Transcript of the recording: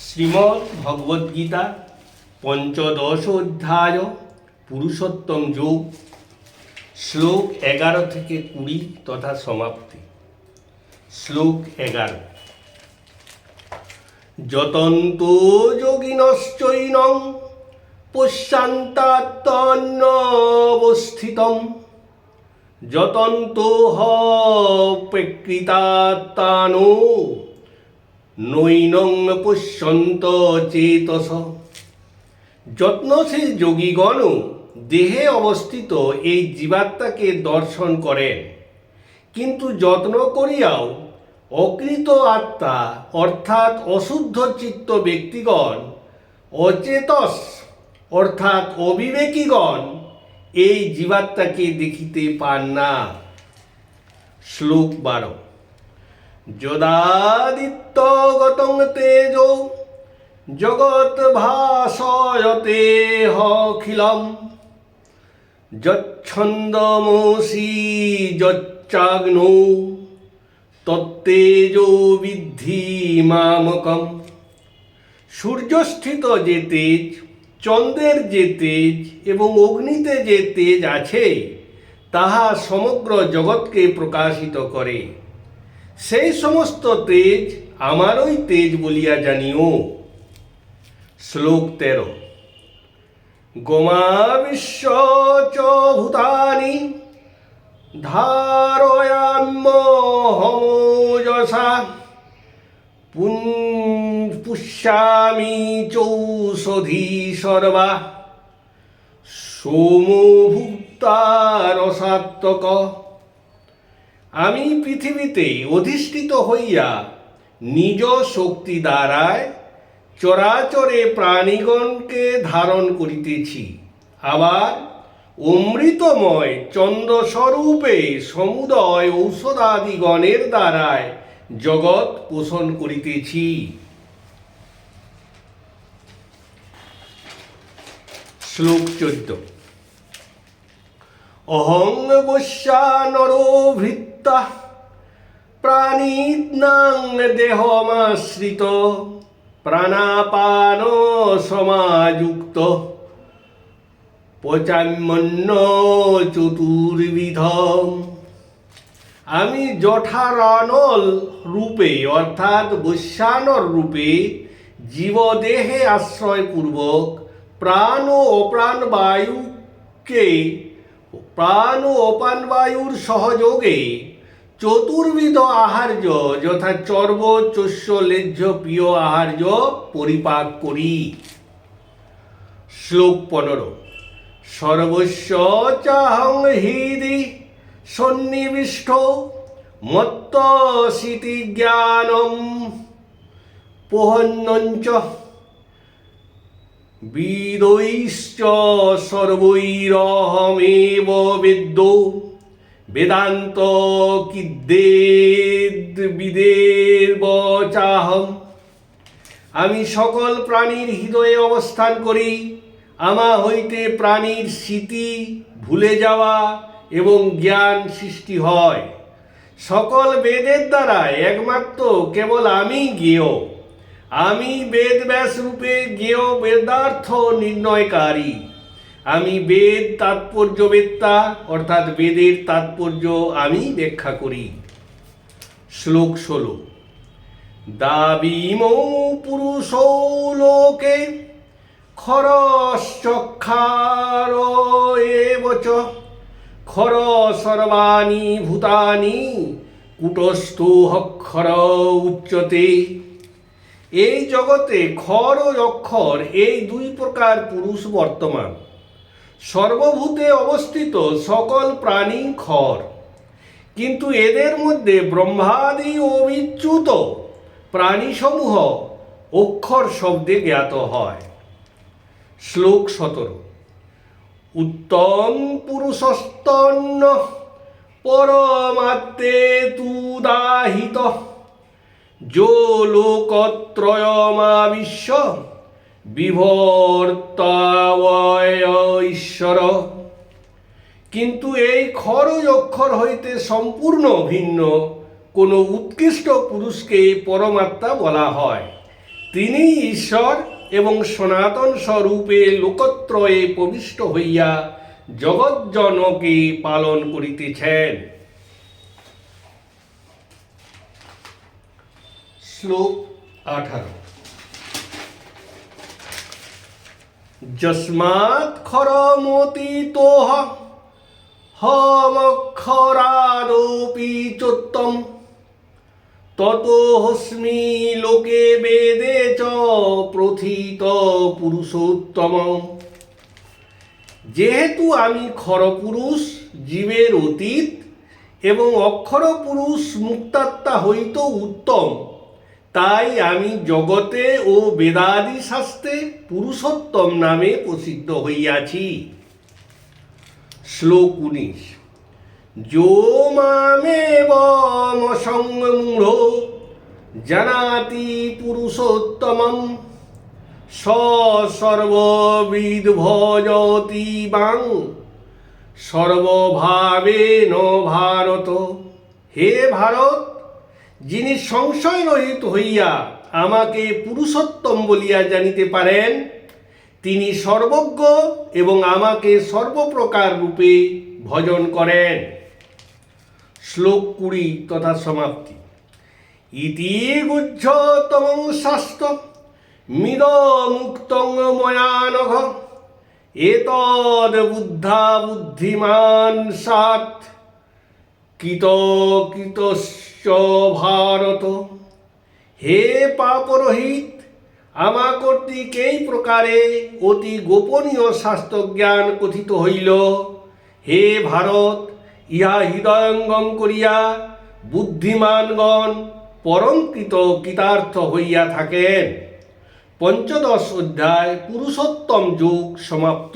শ্রীমদ্ ভগবদ্গীতা পঞ্চদশ অধ্যায় পুরুষোত্তম যোগ শ্লোক 11 থেকে 20 তথা সমাপ্তি। শ্লোক 11। যতন্তো যোগিনশ্চৈনং পশ্যান্তাত্মন্যবস্থিতং যতন্তো প্রকৃতাত্মানো নৈনং পশ্যন্ত চেতস। যত্নশীল যোগীগণও দেহে অবস্থিত এই জীবাত্মাকে দর্শন করেন, কিন্তু যত্ন করিয়াও অকৃত আত্মা অর্থাৎ অশুদ্ধ চিত্ত ব্যক্তিগণ, অচেতস অর্থাৎ অবিবেকীগণ এই জীবাত্মাকে দেখিতে পান না। শ্লোক 12। যদাদিত্য গতং তেজো জগৎ ভাসয়তে অখিলম যচ্ছন্দমসি যচ্চাগ্নৌ তত্তেজো বিদ্ধি মামকম। সূর্যস্থিত যে তেজ, চন্দ্রের যে তেজ এবং অগ্নিতে যে তেজ আছে, তাহা সমগ্র জগৎকে প্রকাশিত করে। সেই সমস্ত তেজ আমারই তেজ বলিয়া জানিও। শ্লোক 13। গোমাবিশ্ব চ ভূতানি ধারয়াম্যহমোজসা পুষ্যামি চৌষধি সর্বা সোমো ভুক্তা রসাত্মক। আমি পৃথিবীতে অধিষ্ঠিত হইয়া নিজ শক্তি দ্বারায় চরাচরে প্রাণীগণকে ধারণ করিতেছি, আবার অমৃতময় চন্দ্রস্বরূপে সমুদয় ঔষধাদিগণের দ্বারায় জগৎ পোষণ করিতেছি। শ্লোক 14। অহং বশ্যা ভৃত্তা প্রাণীনাং দেহমাশ্রিত প্রাণাপান সমাযুক্ত পচাম্যন্ন চতুর্বিধম। আমি জঠারানল রূপে অর্থাৎ বৈশ্যানর রূপে জীবদেহে আশ্রয়পূর্বক প্রাণ ও অপানবায়ুর সহযোগে চতুর্বিধ আহার্য যথা চর্ব চস্য লেহ্য প্রিয় আহার্য পরিপাক করি। শ্লোক 15। সর্বস্ব চাহং হৃদি সন্নিবিষ্ট মত্তসিতি জ্ঞানম পোহন্যঞ্চ বিদৈশ্চ সর্বৈরহমেব বেদ্যো বেদান্ত কিদ্বেদ চাহম। আমি সকল প্রাণীর হৃদয়ে অবস্থান করি। আমা হইতে প্রাণীর স্মৃতি, ভুলে যাওয়া এবং জ্ঞান সৃষ্টি হয়। সকল বেদের দ্বারা একমাত্র কেবল আমি জ্ঞেয়। আমি বেদব্যাস রূপে জ্ঞেয় বেদার্থ নির্ণয়কারী। আমি বেদ তাৎপর্যবেত্তা অর্থাৎ বেদের তাৎপর্য আমি ব্যাখ্যা করি। শ্লোক 16। দাবিমৌ পুরুষৌ লোকে খরশ্চক্ষার এবচ খর সর্বাণি ভূতানি কুটস্থো অক্ষর উচ্যতে। এই জগতে খর ও অক্ষর এই দুই প্রকার পুরুষ বর্তমান। সর্বভূতে অবস্থিত সকল প্রাণী খর, কিন্তু এদের মধ্যে ব্রহ্মাদি অবিচ্যুত প্রাণীসমূহ অক্ষর শব্দে জ্ঞাত হয়। শ্লোক 17। উত্তম পুরুষস্তন্য পরমাত্মে তুদাহিত যো লোকত্রয়মাবিশ্য বিভর্তাবয় ঈশ্বর। কিন্তু এই খর অক্ষর হইতে সম্পূর্ণ ভিন্ন কোনো উৎকৃষ্ট পুরুষকে পরমাত্মা বলা হয়। তিনি ঈশ্বর এবং সনাতন স্বরূপে লোকত্রয়ে প্রবিষ্ট হইয়া জগজ্জনকে পালন করিতেছেন। শ্লোক 18। যস্মাৎ খরমতীতোহ হমক্ষরাদপি চোত্তম ততোস্মি লোকে বেদে চ প্রথিত পুরুষোত্তম। যেহেতু আমি ক্ষরপুরুষ জীবের অতীত এবং অক্ষর পুরুষ মুক্তাত্মা হইত উত্তম, তাই আমি জগতে ও বেদাদি শাস্ত্রে পুরুষোত্তম নামে প্রসিদ্ধ হইয়াছি। শ্লোক 19। যো মামেবমসংমূঢ়ো জানাতি পুরুষোত্তমম স সর্ববিদ ভজতি মাং সর্বভাবেন ভারত। হে ভারত, যিনি সংশয় রহিত হইয়া আমাকে পুরুষোত্তম বলিয়া জানিতে পারেন, তিনি সর্বজ্ঞ এবং আমাকে সর্বপ্রকার রূপে ভজন করেন। শ্লোক 20 তথা সমাপ্তি। ইতি গুহ্যতমং শাস্ত্র মিদমুক্তং ময়া নঘ এতদ বুদ্ধা বুদ্ধিমান সাত কৃতকৃতশ্চ ভারত। হে পাপরহিত, আমা কর্তৃক এই প্রকারে অতি গোপনীয় শাস্ত্রজ্ঞান কথিত হইল। হে ভারত, ইহা হৃদয়ঙ্গম করিয়া বুদ্ধিমানগণ পরমকৃত কৃতার্থ হইয়া থাকেন। 15 অধ্যায় পুরুষোত্তম যোগ সমাপ্ত।